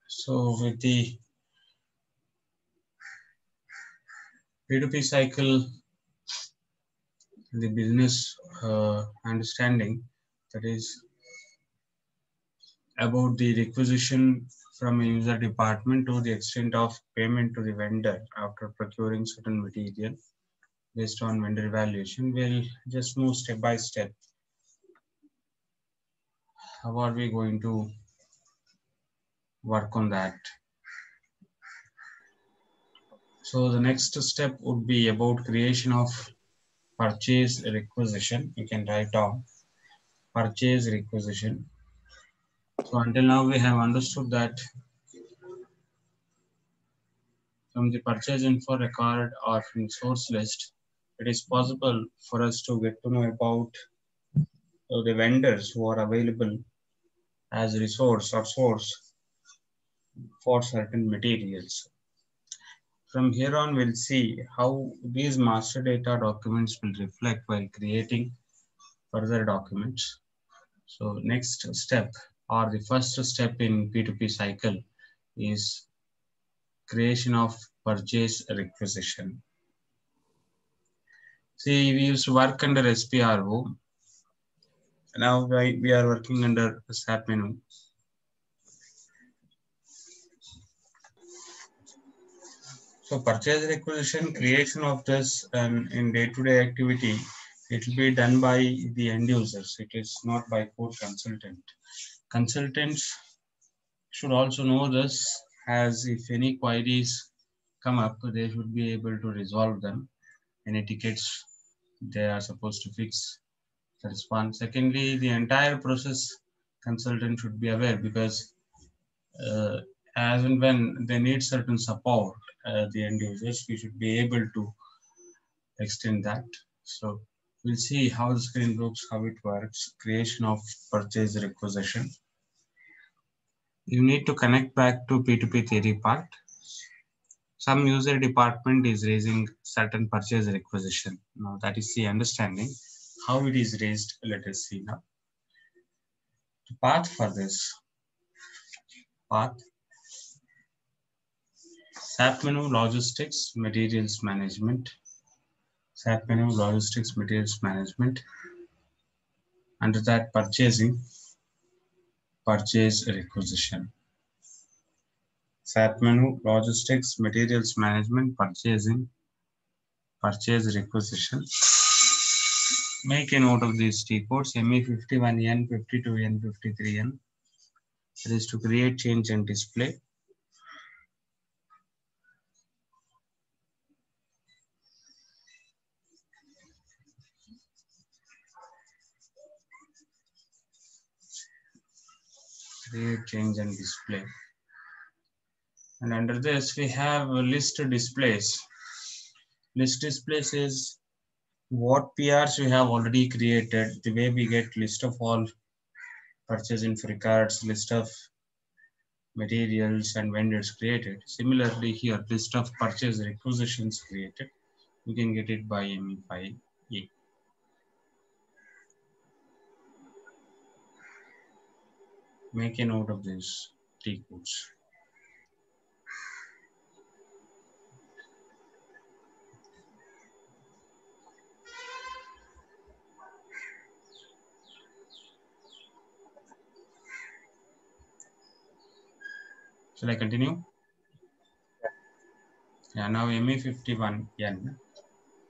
So with the P2P cycle, the business understanding, that is about the requisition from a user department to the extent of payment to the vendor after procuring certain material based on vendor evaluation. We'll just move step by step. How are we going to work on that? So the next step would be about creation of purchase requisition. You can write down purchase requisition. So until now we have understood that from the purchase info record or from source list, it is possible for us to get to know about the vendors who are available as resource or source for certain materials. From here on, we'll see how these master data documents will reflect while creating further documents. So next step, or the first step in P2P cycle, is creation of purchase requisition. See, we used to work under SPRO. Now we are working under SAP menu. So purchase requisition, creation of this in day-to-day activity, it will be done by the end users. It is not by core consultant. Consultants should also know this, as if any queries come up, they should be able to resolve them. Any tickets they are supposed to fix the response. Secondly, the entire process consultant should be aware, because uh, as and when they need certain support, the end users, we should be able to extend that. So we'll see how the screen looks, how it works. Creation of purchase requisition. You need to connect back to P2P theory part. Some user department is raising certain purchase requisition. Now that is the understanding. How it is raised, let us see now. The path for this path, SAP menu logistics materials management. SAP menu logistics materials management. Under that, purchasing, purchase requisition. SAP menu logistics materials management, purchasing, purchase requisition. Make a note of these T codes: ME51N, 52N, 53N. That is to create, change, and display. Create, change, and display. And under this, we have list displays. List displays is what PRs we have already created, the way we get list of all purchase info records, list of materials and vendors created. Similarly here, list of purchase requisitions created. You can get it by ME5A. Make a note of these T codes. Shall I continue? Yeah, now ME51N.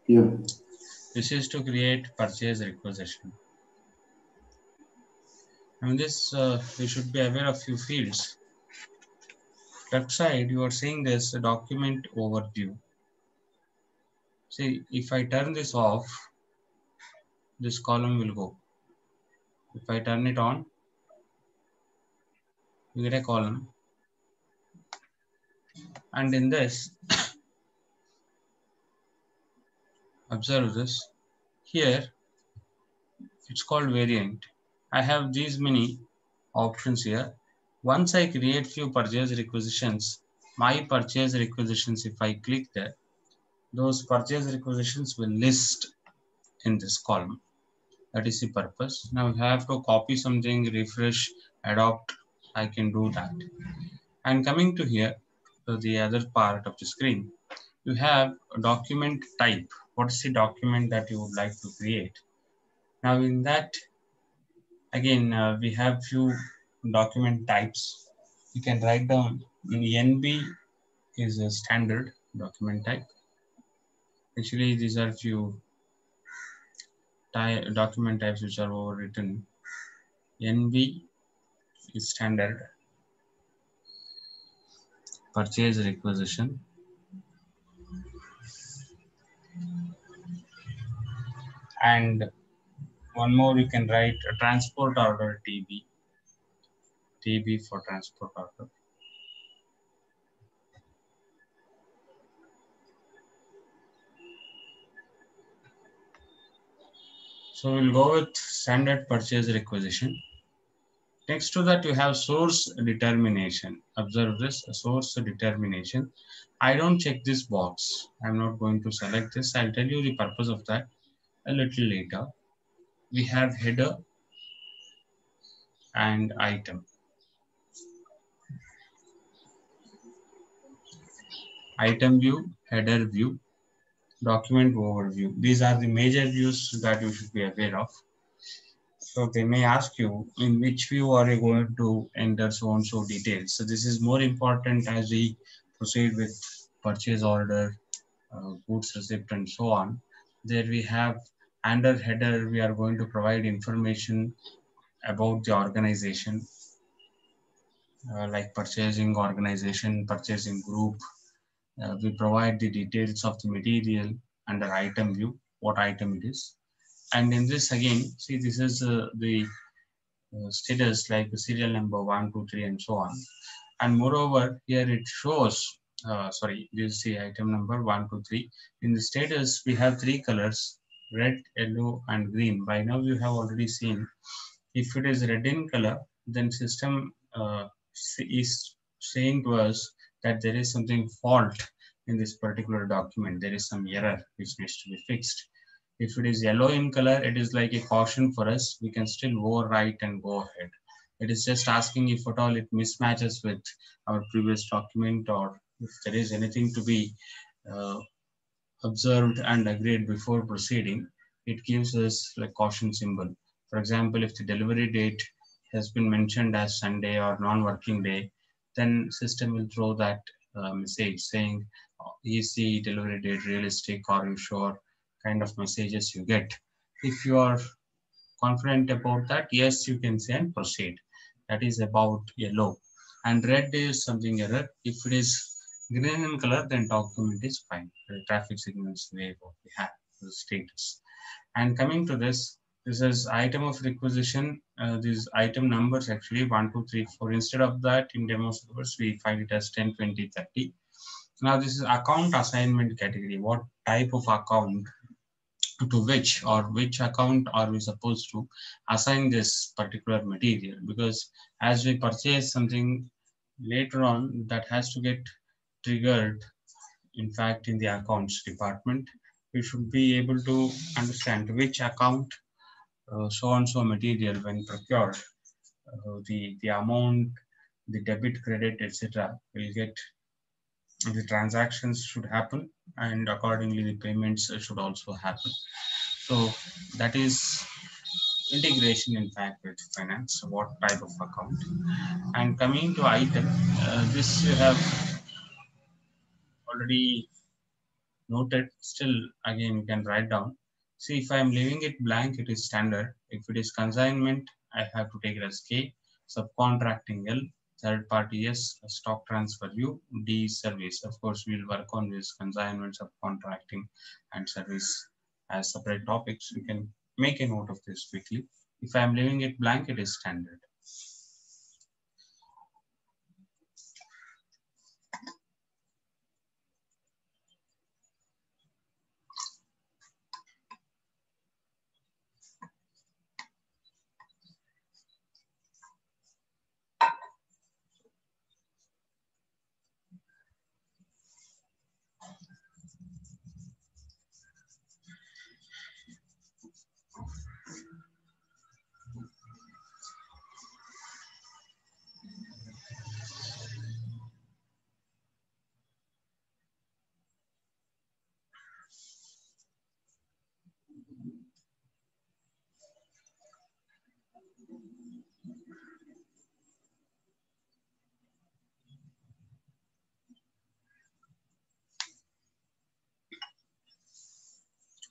Yeah. This is to create purchase requisition. Now this, we should be aware of few fields. Left side, you are seeing this document overview. See, if I turn this off, this column will go. If I turn it on, you get a column. And in this, observe this. Here, it's called variant. I have these many options here. Once I create few purchase requisitions, my purchase requisitions, if I click there, those purchase requisitions will list in this column. That is the purpose. Now I have to copy something, refresh, adopt. I can do that. And coming to here, to the other part of the screen, you have a document type. What is the document that you would like to create? Now in that, again, we have few document types. You can write down NB is a standard document type. Actually, these are few document types which are overwritten. NB is standard purchase requisition. And one more, you can write a transport order TB. TB for transport order. So we'll go with standard purchase requisition. Next to that, you have source determination. Observe this, source determination. I don't check this box. I'm not going to select this. I'll tell you the purpose of that a little later. We have header and item. Item view, header view, document overview. These are the major views that you should be aware of. So they may ask you in which view are you going to enter so and so details. So this is more important as we proceed with purchase order, goods receipt and so on. There we have under header, we are going to provide information about the organization, like purchasing organization, purchasing group. We provide the details of the material under item view, what item it is. And in this again, see this is the status like the serial number 1, 2, 3 and so on. And moreover, here it shows, sorry, this is the item number 1, 2, 3. In the status, we have three colors, red, yellow and green. By now you have already seen, if it is red in color, then system is saying to us that there is something fault in this particular document. There is some error which needs to be fixed. If it is yellow in color, it is like a caution for us. We can still overwrite and go ahead. It is just asking if at all it mismatches with our previous document, or if there is anything to be uh, observed and agreed before proceeding. It gives us like caution symbol. For example, if the delivery date has been mentioned as Sunday or non-working day, then system will throw that message saying, is the delivery date realistic? Are you sure? Kind of messages you get. If you are confident about that, yes, you can say and proceed. That is about yellow. And red is something error. If it is green in color, then document is fine. The traffic signals way what we have, the status. And coming to this, this is item of requisition. These item numbers actually 1, 2, 3, 4. Instead of that, in demo servers, we find it as 10, 20, 30. Now this is account assignment category. What type of account to which account are we supposed to assign this particular material? Because as we purchase something later on, that has to get triggered. In fact, in the accounts department, we should be able to understand which account so and so material when procured, the amount, the debit, credit, etc. will get, the transactions should happen, and accordingly the payments should also happen. So that is integration in fact with finance, what type of account. And coming to item, this you have already noted. Still again you can write down. See, if I am leaving it blank, it is standard. If it is consignment, I have to take it as K. Subcontracting L, third party S, stock transfer U, D service. Of course, we'll work on this consignment, subcontracting and service as separate topics. You can make a note of this quickly. If I am leaving it blank, it is standard.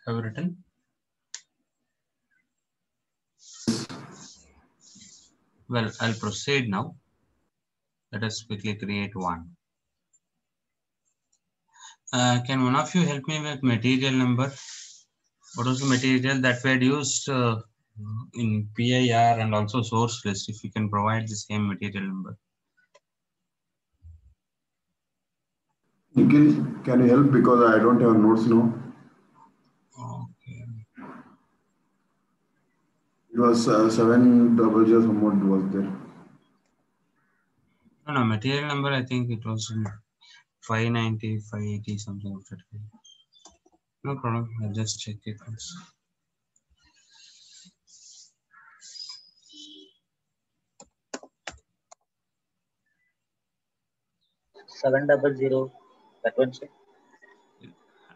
Have you written? Well, I'll proceed now. Let us quickly create one. Can one of you help me with material number? What was the material that were used in PIR and also source list? If you can provide the same material number. Nikhil, can you help because I don't have notes now? Okay. It was 700 somewhat was there. No, material number, I think it was 590, 580, something of that kind. No problem, I'll just check it once. Seven double zero. That one, sir.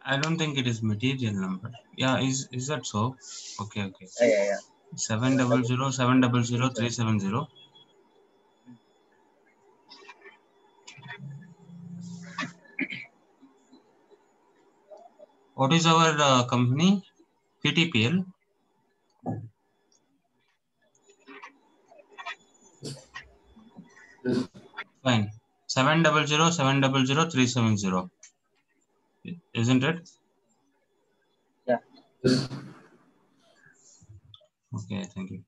I don't think it is material number. Yeah, is that so? Okay. Yeah. 700 700 370. What is our company? PTPL. Yes. Fine. 700 700 370. Isn't it? Yeah. Yes. Okay, thank you.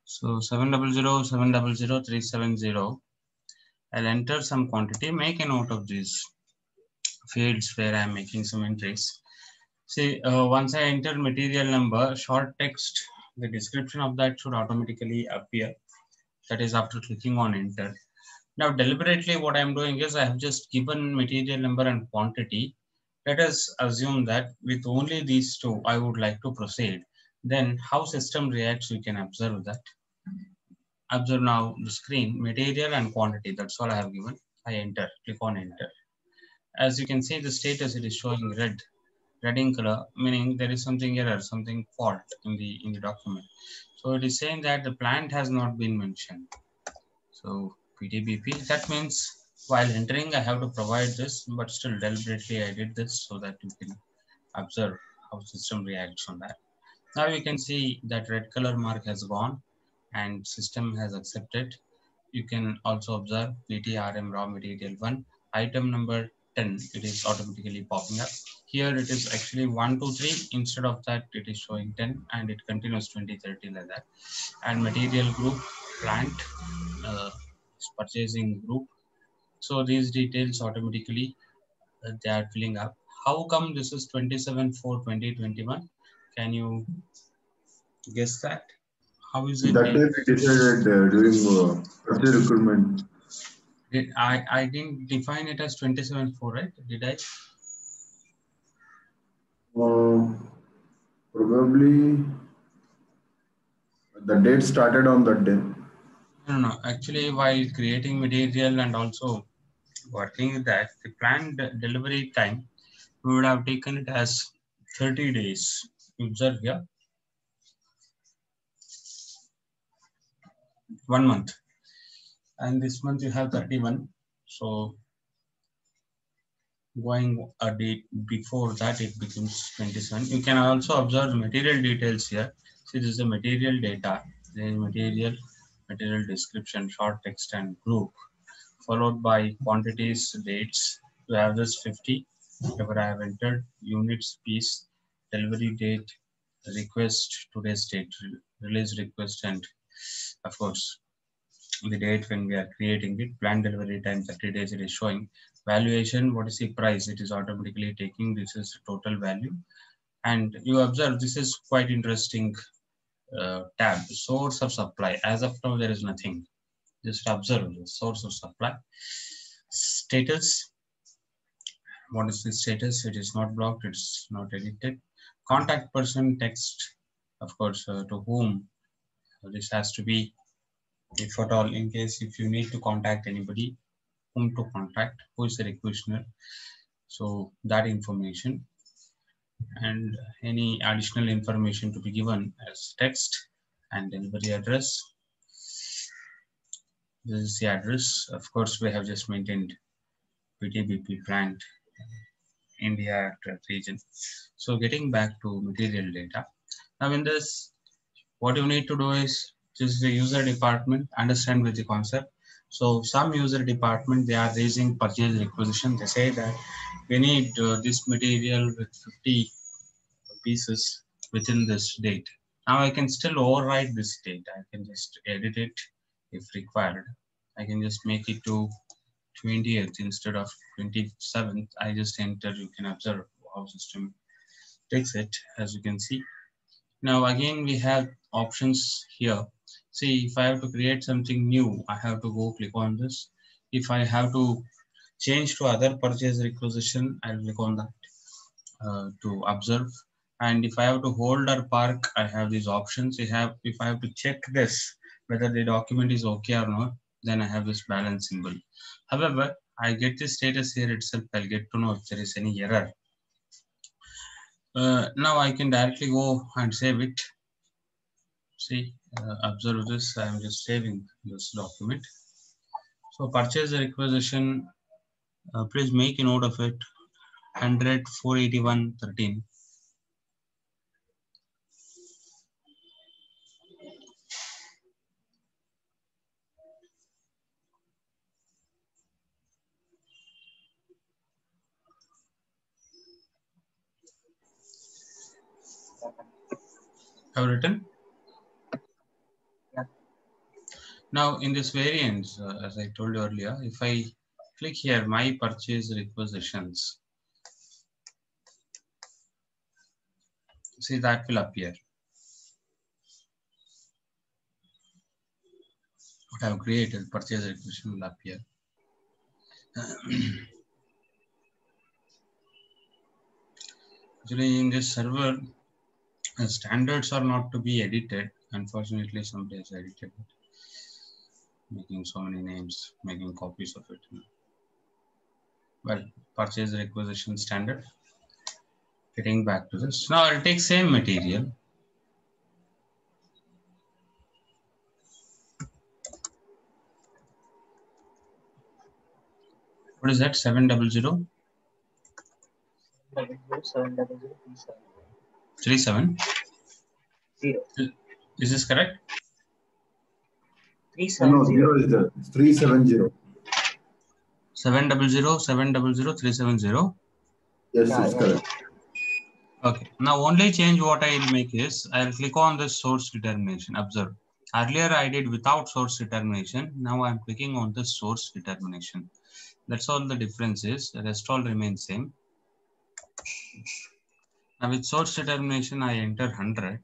So 700 700 370. I'll enter some quantity. Make a note of these fields where I'm making some entries. See, once I enter material number, short text, the description of that should automatically appear. That is after clicking on enter. Now, deliberately, what I'm doing is I have just given material number and quantity. Let us assume that with only these two, I would like to proceed. Then how system reacts, we can observe that. Observe now the screen, material and quantity. That's all I have given. I enter, click on enter. As you can see, the status, it is showing red in color, meaning there is something error, something fault in the document. So it is saying that the plant has not been mentioned. So PTBP, that means while entering, I have to provide this, but still deliberately I did this so that you can observe how system reacts on that. Now you can see that red color mark has gone and system has accepted. You can also observe PTRM raw material 1, item number 10, it is automatically popping up. Here it is actually 1, 2, 3. Instead of that, it is showing 10 and it continues 20, 30 like that. And material group, plant, purchasing group. So these details automatically they are filling up. How come this is 27/4/2021? Can you guess that? How is it? That day we decided during purchase recruitment. I didn't define it as 27/4, right? Did I? Probably the date started on that day. No. Actually, while creating material and also working with that, the planned delivery time, we would have taken it as 30 days. Observe here. 1 month. And this month you have 31. So going a date before that, it becomes 27. You can also observe material details here. See, this is the material data. There is material description, short text and group, followed by quantities, dates. You have this 50, whatever I have entered, units, piece, delivery date, request, today's date, release request, and of course, the date when we are creating it, planned delivery time 30 days, it is showing. Valuation, what is the price? It is automatically taking, this is total value. And you observe, this is quite interesting tab, source of supply. As of now, there is nothing. Just observe the source of supply. Status, what is the status? It is not blocked, it's not edited. Contact person text, of course, to whom this has to be, if at all, in case if you need to contact anybody, whom to contact, who is the requester. So that information and any additional information to be given as text and delivery address. This is the address. Of course, we have just maintained PTBP plant, India region. So getting back to material data. Now in this, what you need to do is just the user department, understand with the concept. So some user department, they are raising purchase requisition. They say that we need this material with 50 pieces within this date. Now I can still override this date. I can just edit it if required. I can just make it to 20th instead of 27th. I just enter. You can observe how system takes it, as you can see. Now again we have options here. See, if I have to create something new, I have to go click on this. If I have to change to other purchase requisition, I'll click on that to observe. And if I have to hold or park, I have these options. If I have to check this, whether the document is okay or not, then I have this balance symbol. However, I get the status here itself. I'll get to know if there is any error. Now I can directly go and save it. See, observe this. I'm just saving this document. So purchase requisition, please make a note of it. 100 481 13. Have written? Yeah. Now in this variance, as I told you earlier, if I click here, my purchase requisitions, see that will appear. What I have created, purchase requisition will appear. Actually, in this server, standards are not to be edited. Unfortunately, somebody has edited it, making so many names, making copies of it. Well, purchase requisition standard. Getting back to this. Now I'll take same material. What is that? 700? 37? 0. Is this correct? 370. No, 0 is there. 370. 700 370. Yes, Yeah, it's yeah. correct. Okay. Now only change what I'll make is I'll click on the source determination. Observe. Earlier I did without source determination. Now I'm clicking on the source determination. That's all the difference is. The rest all remains same. Now with source determination, I enter 100.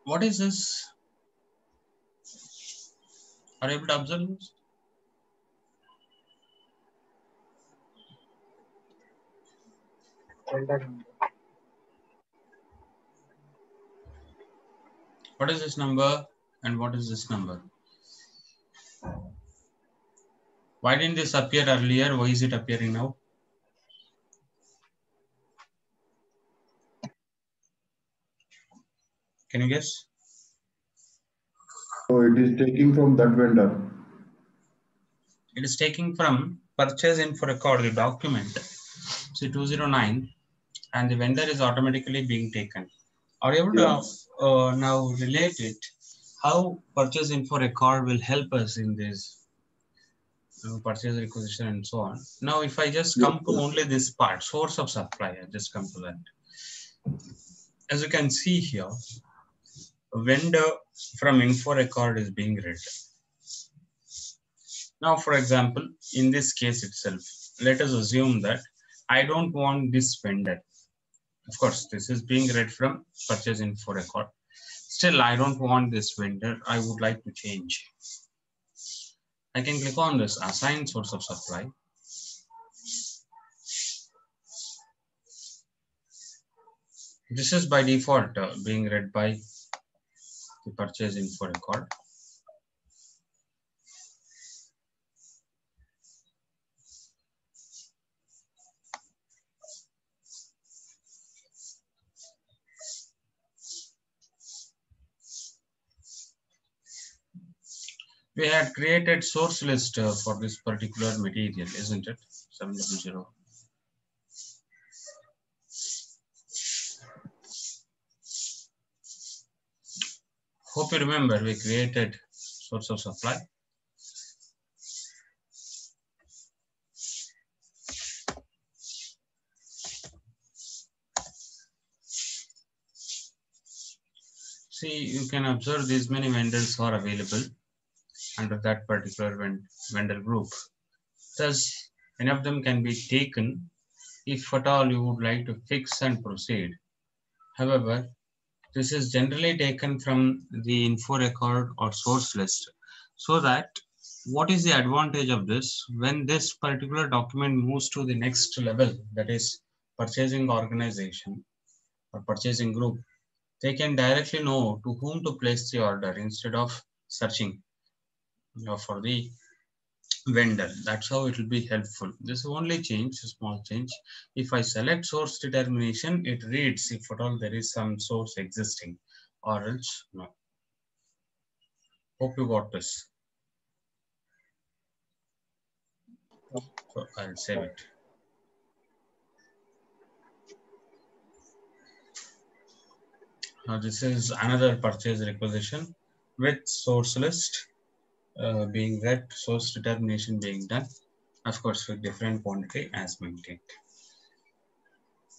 What is this? Are you able to observe this? What is this number and what is this number? Why didn't this appear earlier? Why is it appearing now? Can you guess? So it is taking from that vendor. It is taking from purchase info record, the document, see 209, and the vendor is automatically being taken. Are you able to now relate it? How purchase info record will help us in this purchase requisition and so on. Now, if I just come to only this part, source of supply, I just come to that. As you can see here, vendor from info record is being read. Now, for example, in this case itself, let us assume that I don't want this vendor. Of course, this is being read from purchase info record. Still, I don't want this vendor. I would like to change. I can click on this assign source of supply. This is by default being read by the purchase info record. We had created source list for this particular material, isn't it? 700. Hope you remember we created source of supply. See, you can observe these many vendors are available under that particular vendor group. Thus, any of them can be taken if at all you would like to fix and proceed. However, this is generally taken from the info record or source list, so that what is the advantage of this? When this particular document moves to the next level, that is purchasing organization or purchasing group, they can directly know to whom to place the order instead of searching for the vendor. That's how it will be helpful. This only change, a small change. If I select source determination, it reads if at all there is some source existing, or else no. Hope you got this. So I'll save it. Now this is another purchase requisition with source list being read, source determination being done, of course with different quantity as maintained.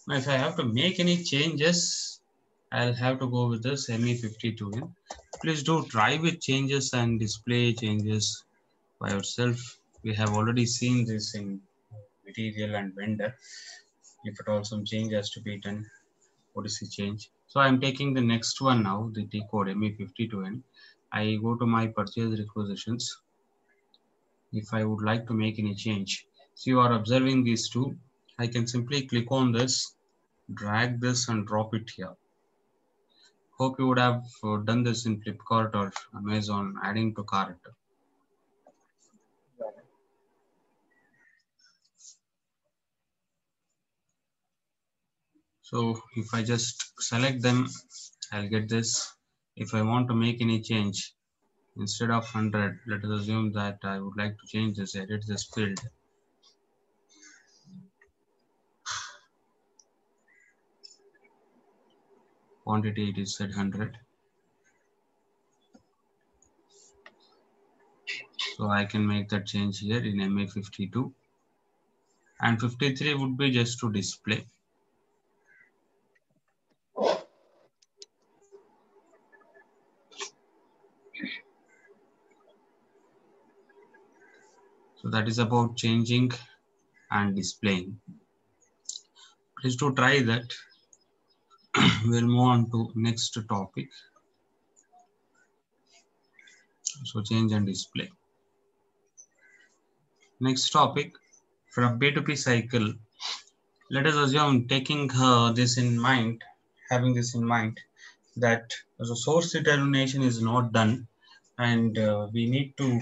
Now if I have to make any changes, I'll have to go with this ME52N. Please do try with changes and display changes by yourself. We have already seen this in material and vendor. If at all some change has to be done, what is the change? So I'm taking the next one now, the T code ME52N. I go to my purchase requisitions. If I would like to make any change, so you are observing these two, I can simply click on this, drag this and drop it here. Hope you would have done this in Flipkart or Amazon, adding to cart. So if I just select them, I'll get this. If I want to make any change, instead of 100, let us assume that I would like to change this, edit this field. Quantity it is set 100. So I can make that change here in MA52. And 53 would be just to display. So that is about changing and displaying. Please do try that. We'll move on to next topic. So change and display. Next topic, from P2P cycle. Let us assume taking this in mind, having this in mind, that the source determination is not done and we need to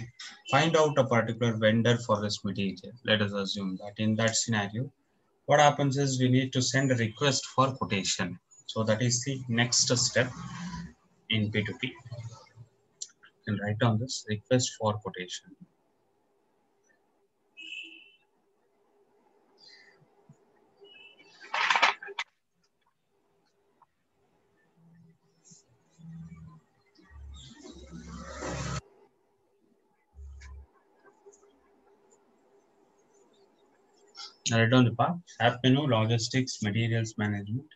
find out a particular vendor for this material. Let us assume that in that scenario, what happens is we need to send a request for quotation. So that is the next step in P2P. You can write down this request for quotation. Write down the path, SAP menu, logistics, materials management.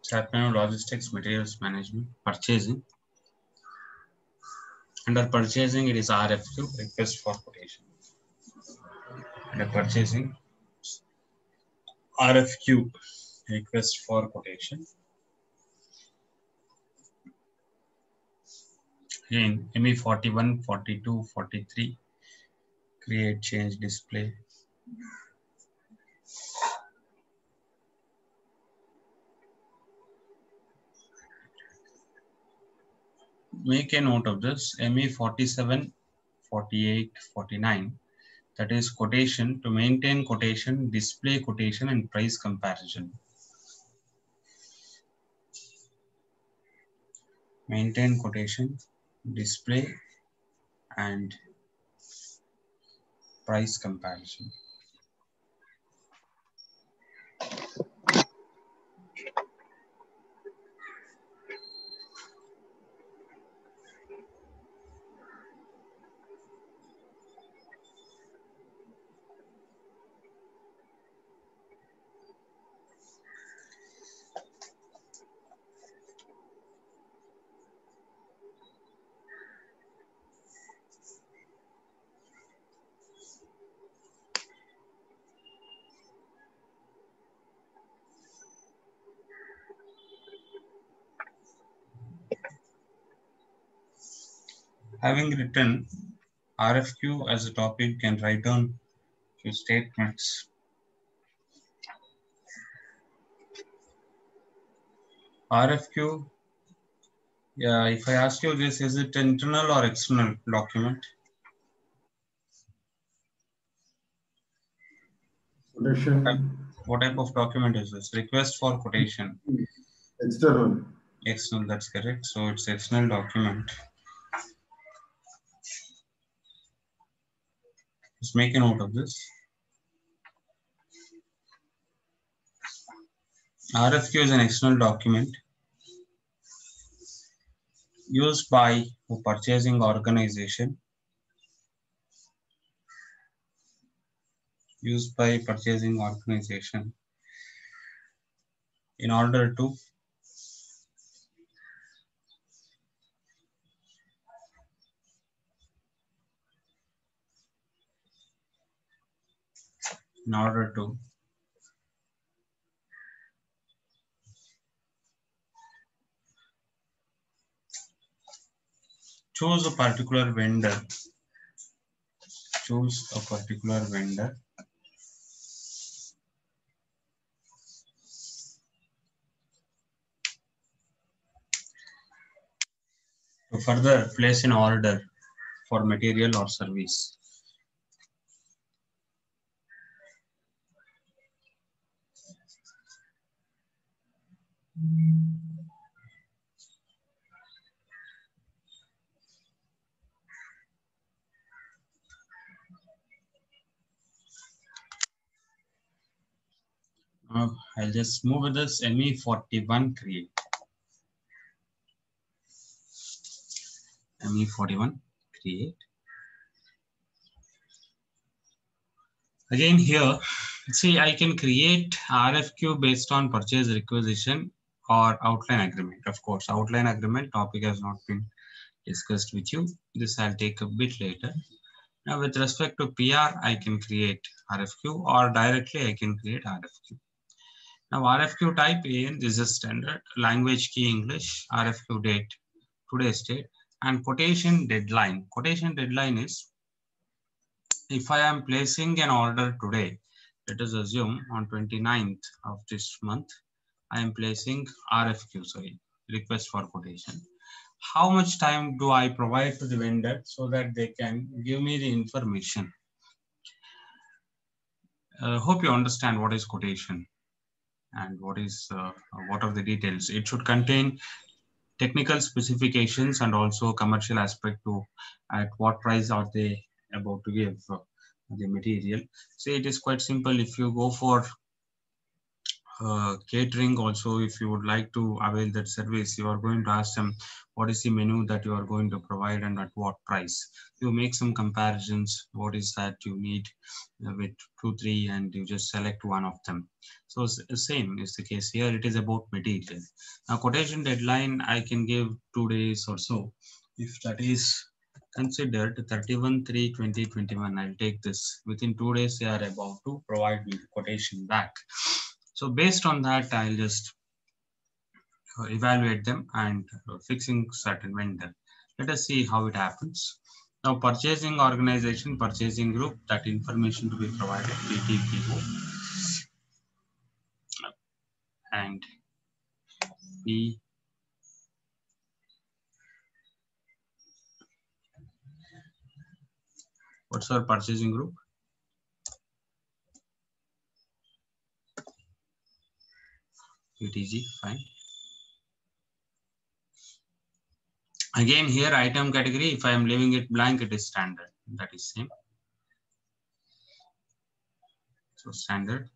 SAP Logistics, Materials Management, Purchasing. Under purchasing, it is RFQ, request for quotation. Under purchasing, RFQ, request for quotation. Again, ME 41, 42, 43, create, change, display. Make a note of this. ME 47, 48, 49. That is quotation, to maintain quotation, display quotation, and price comparison. Maintain quotation, display, and price comparison. Having written RFQ as a topic, you can write down few statements. RFQ, yeah, if I ask you this, is it internal or external document? Quotation. What type of document is this? Request for quotation. External. External, that's correct. So it's external document. Just make a note of this. RFQ is an external document used by a purchasing organization. Used by purchasing organization in order to choose a particular vendor. Choose a particular vendor. To further place an order for material or service. I'll just move with this. ME 41 create. ME 41 create. Again here, see, I can create RFQ based on purchase requisition or outline agreement. Of course, outline agreement topic has not been discussed with you. This I'll take a bit later. Now, with respect to PR, I can create RFQ, or directly I can create RFQ. Now, RFQ type AN, this is standard. Language key English, RFQ date, today's date, and quotation deadline. Quotation deadline is, if I am placing an order today, let us assume on 29th of this month, I am placing RFQ, sorry, request for quotation. How much time do I provide to the vendor so that they can give me the information? Hope you understand what is quotation and what are the details. It should contain technical specifications and also commercial aspect to at what price are they about to give the material. So it is quite simple. If you go for catering also, if you would like to avail that service, you are going to ask them what is the menu that you are going to provide and at what price. You make some comparisons, what is that you need with 2 3, and you just select one of them. So same is the case here. It is about material. Now quotation deadline I can give 2 days or so. If that is considered 31/3/2021, I'll take this. Within 2 days they are about to provide me the quotation back. So based on that, I'll just evaluate them and fixing certain vendor. Let us see how it happens. Now purchasing organization, purchasing group, that information to be provided, PTPO and P. What's our purchasing group? PTG, fine. Again here item category, if I am leaving it blank, it is standard. That is same. So standard.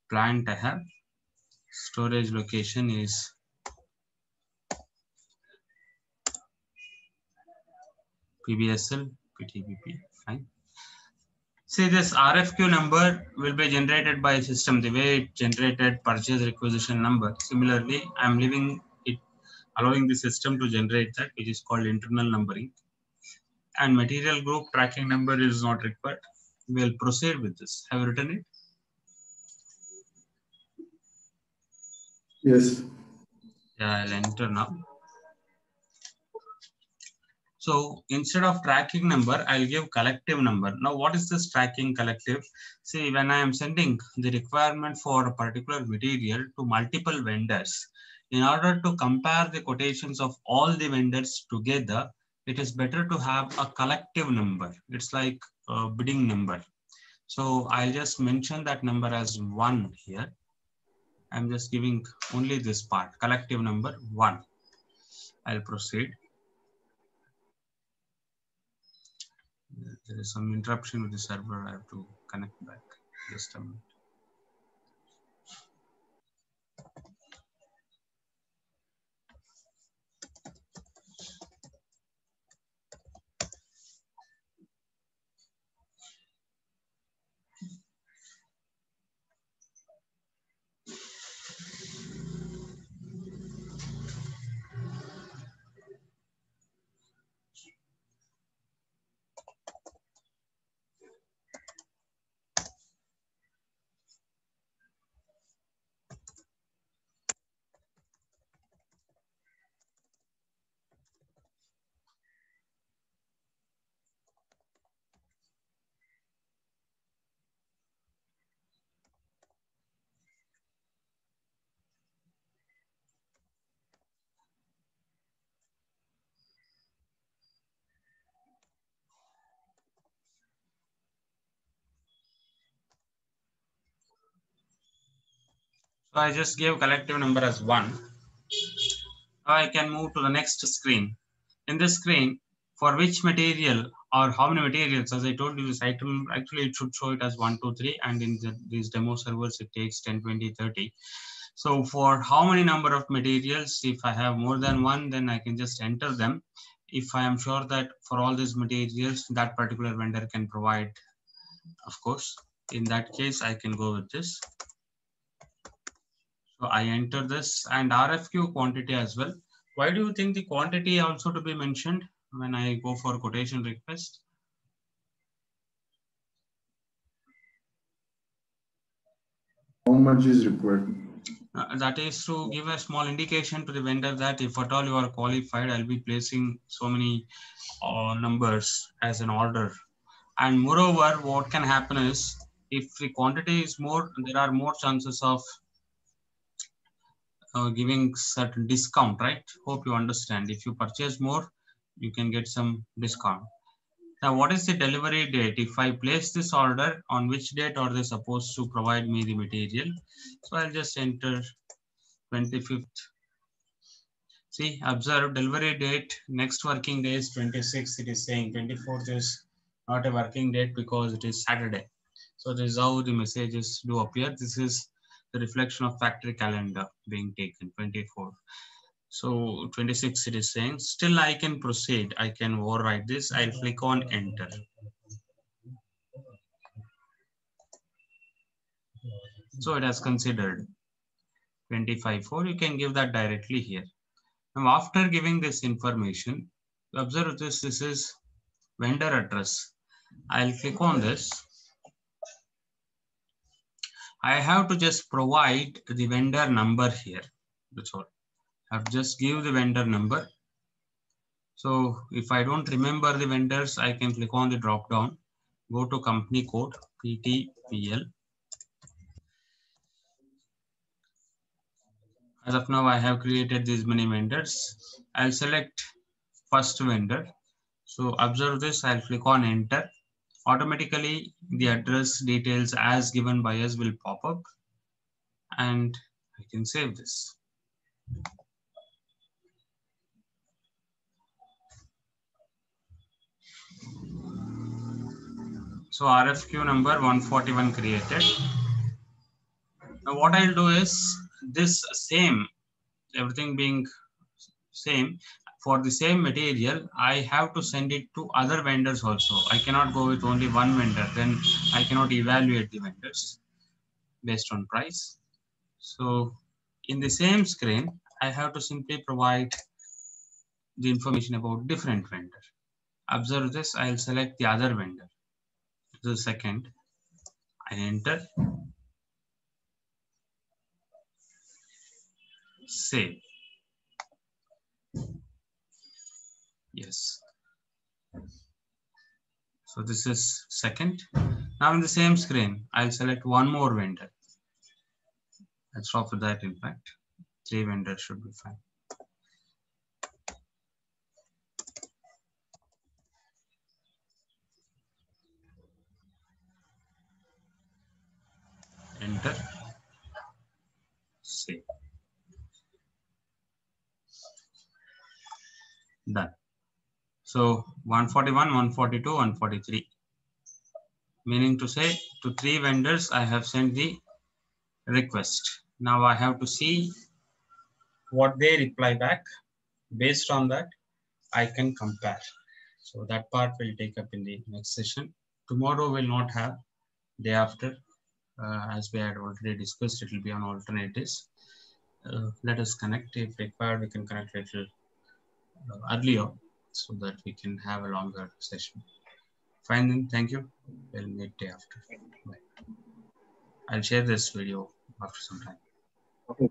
Plant I have. Storage location is PBSL, PTBP, fine. See, this RFQ number will be generated by a system, the way it generated purchase requisition number. Similarly, I'm leaving it, allowing the system to generate that, which is called internal numbering. And material group tracking number is not required. We'll proceed with this. Have you written it? Yes. Yeah, I'll enter now. So instead of tracking number, I'll give collective number. Now, what is this tracking collective? See, when I am sending the requirement for a particular material to multiple vendors, in order to compare the quotations of all the vendors together, it is better to have a collective number. It's like a bidding number. So I'll just mention that number as 1 here. I'm just giving only this part, collective number 1. I'll proceed. There is some interruption with the server. I have to connect back. Just a minute. So I just gave collective number as 1. Now I can move to the next screen. In this screen, for which material or how many materials, as I told you, this item actually it should show it as 1, 2, 3, and in these demo servers it takes 10, 20, 30. So for how many number of materials, if I have more than 1, then I can just enter them. If I am sure that for all these materials, that particular vendor can provide, of course, in that case, I can go with this. So I enter this and RFQ quantity as well. Why do you think the quantity also to be mentioned when I go for quotation request? How much is required? That is to give a small indication to the vendor that if at all you are qualified, I'll be placing so many numbers as an order. And moreover, what can happen is if the quantity is more, there are more chances of giving certain discount, right? Hope you understand. If you purchase more, you can get some discount. Now, what is the delivery date? If I place this order, on which date are they supposed to provide me the material? So I'll just enter 25th. See, observe delivery date, next working day is 26th. It is saying 24th is not a working date because it is Saturday. So this is how the messages do appear. This is the reflection of factory calendar being taken, 24. So 26 it is saying, still I can proceed. I can override this. I'll click on enter. So it has considered 25.4. You can give that directly here. Now after giving this information, observe this, this is vendor address. I'll click on this. I have to just provide the vendor number here. That's all. I have to just give the vendor number. So if I don't remember the vendors, I can click on the drop down, go to company code, PTPL. As of now, I have created these many vendors. I'll select first vendor. So observe this, I'll click on enter. Automatically, the address details as given by us will pop up and I can save this. So RFQ number 141 created. Now what I'll do is this same, everything being same, for the same material, I have to send it to other vendors also. I cannot go with only one vendor, then I cannot evaluate the vendors based on price. So in the same screen, I have to simply provide the information about different vendor. Observe this, I'll select the other vendor. The second, I enter, save. Yes. So this is second. Now in the same screen, I'll select one more vendor. Let's stop with that. In fact, 3 vendors should be fine. Enter, save. Done. So 141, 142, 143. Meaning to say to 3 vendors, I have sent the request. Now I have to see what they reply back. Based on that, I can compare. So that part will take up in the next session. Tomorrow we'll not have, day after. As we had already discussed, it will be on alternate days. Let us connect. If required, we can connect a little earlier so that we can have a longer session. Fine then, thank you. We'll meet day after. Bye. I'll share this video after some time. Okay.